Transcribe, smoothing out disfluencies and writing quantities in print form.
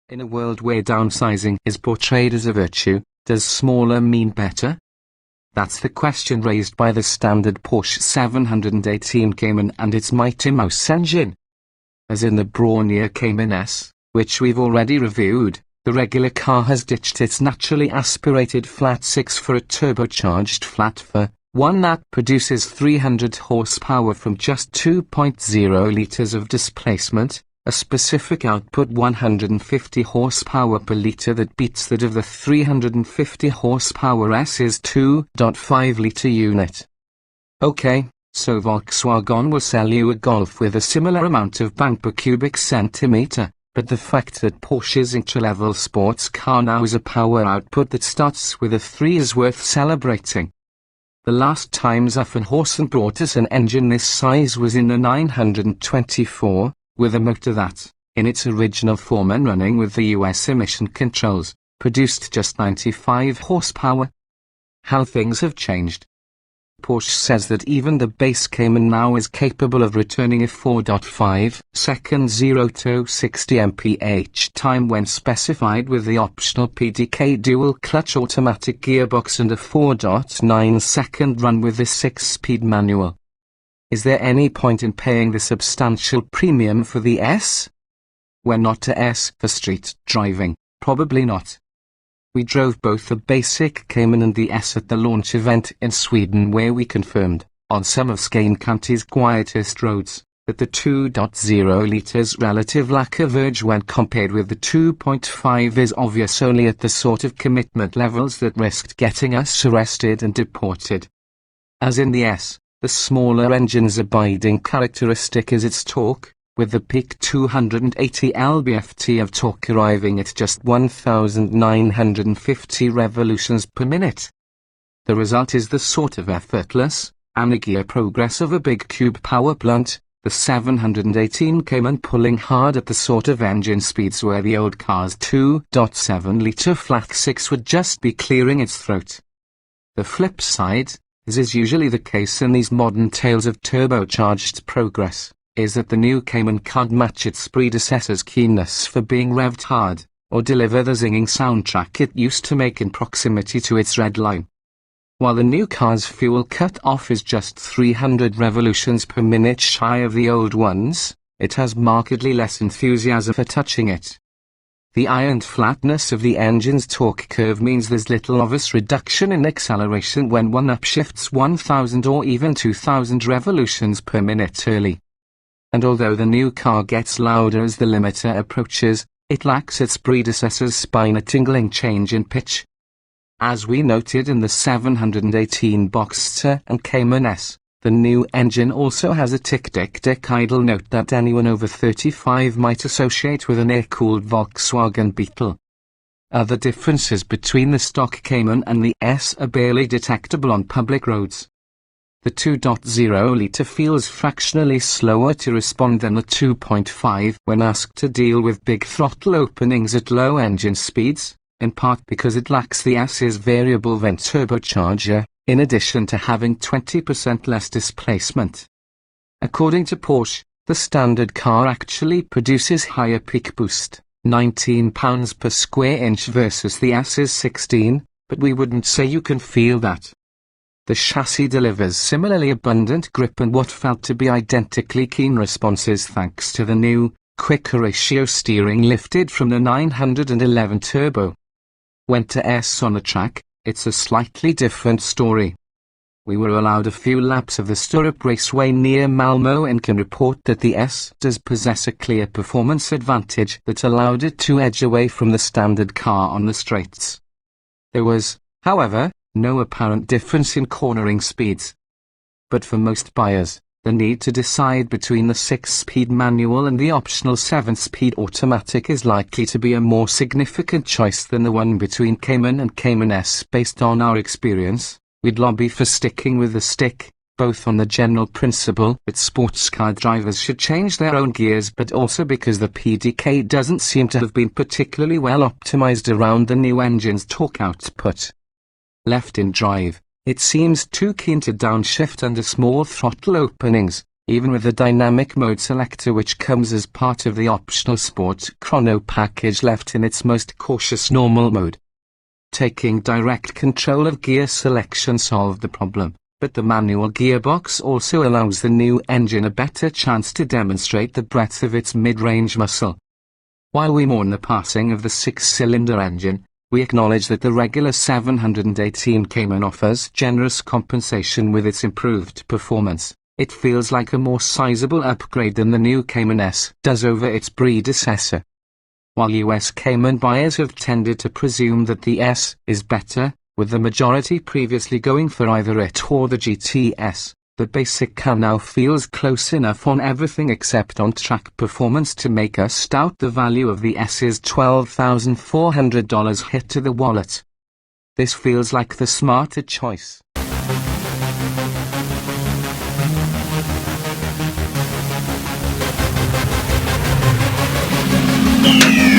In a world where downsizing is portrayed as a virtue, does smaller mean better? That's the question raised by the standard Porsche 718 Cayman and its Mighty Mouse engine. As in the brawnier Cayman S, which we've already reviewed, the regular car has ditched its naturally aspirated flat 6 for a turbocharged flat 4, one that produces 300 horsepower from just 2.0 litres of displacement, a specific output 150 horsepower per litre that beats that of the 350 horsepower S's 2.5 litre unit. Okay, so Volkswagen will sell you a Golf with a similar amount of bang per cubic centimetre, but the fact that Porsche's entry-level sports car now has a power output that starts with a 3 is worth celebrating. The last time Zuffenhausen brought us an engine this size was in the 924, with a motor that, in its original form and running with the US emission controls, produced just 95 horsepower. How things have changed. Porsche says that even the base Cayman now is capable of returning a 4.5 second 0 to 60 mph time when specified with the optional PDK dual-clutch automatic gearbox and a 4.9 second run with the 6-speed manual. Is there any point in paying the substantial premium for the S? We're not a S for street driving, probably not. We drove both the basic Cayman and the S at the launch event in Sweden where we confirmed, on some of Skane County's quietest roads, that the 2.0 litres relative lack of urge when compared with the 2.5 is obvious only at the sort of commitment levels that risked getting us arrested and deported. As in the S, the smaller engine's abiding characteristic is its torque, with the peak 280 lb-ft of torque arriving at just 1,950 revolutions per minute. The result is the sort of effortless, anti-gear progress of a big cube power plant, the 718 Cayman pulling hard at the sort of engine speeds where the old car's 2.7 litre flat 6 would just be clearing its throat. The flip side, as is usually the case in these modern tales of turbocharged progress, is that the new Cayman can't match its predecessor's keenness for being revved hard, or deliver the zinging soundtrack it used to make in proximity to its red line. While the new car's fuel cut-off is just 300 revolutions per minute shy of the old one's, it has markedly less enthusiasm for touching it. The ironed flatness of the engine's torque curve means there's little obvious reduction in acceleration when one upshifts 1,000 or even 2,000 revolutions per minute early. And although the new car gets louder as the limiter approaches, it lacks its predecessor's spine-tingling change in pitch. As we noted in the 718 Boxster and Cayman S, the new engine also has a tick-tick-tick idle note that anyone over 35 might associate with an air-cooled Volkswagen Beetle. Other differences between the stock Cayman and the S are barely detectable on public roads. The 2.0 litre feels fractionally slower to respond than the 2.5 when asked to deal with big throttle openings at low engine speeds, in part because it lacks the S's variable vent turbocharger, in addition to having 20% less displacement. According to Porsche, the standard car actually produces higher peak boost, 19 pounds per square inch versus the S's 16, but we wouldn't say you can feel that. The chassis delivers similarly abundant grip and what felt to be identically keen responses thanks to the new, quicker ratio steering lifted from the 911 Turbo. Went to S on the track, it's a slightly different story. We were allowed a few laps of the Sturup Raceway near Malmo and can report that the S does possess a clear performance advantage that allowed it to edge away from the standard car on the straights. There was, however, no apparent difference in cornering speeds. But for most buyers, the need to decide between the 6-speed manual and the optional 7-speed automatic is likely to be a more significant choice than the one between Cayman and Cayman S. Based on our experience, we'd lobby for sticking with the stick, both on the general principle that sports car drivers should change their own gears but also because the PDK doesn't seem to have been particularly well optimized around the new engine's torque output. Left in drive, it seems too keen to downshift under small throttle openings, even with the dynamic mode selector which comes as part of the optional Sport Chrono package left in its most cautious normal mode. Taking direct control of gear selection solved the problem, but the manual gearbox also allows the new engine a better chance to demonstrate the breadth of its mid-range muscle. While we mourn the passing of the 6-cylinder engine, we acknowledge that the regular 718 Cayman offers generous compensation with its improved performance. It feels like a more sizable upgrade than the new Cayman S does over its predecessor. While US Cayman buyers have tended to presume that the S is better, with the majority previously going for either it or the GTS, the basic car now feels close enough on everything except on track performance to make us doubt the value of the S's $12,400 hit to the wallet. This feels like the smarter choice. Yeah.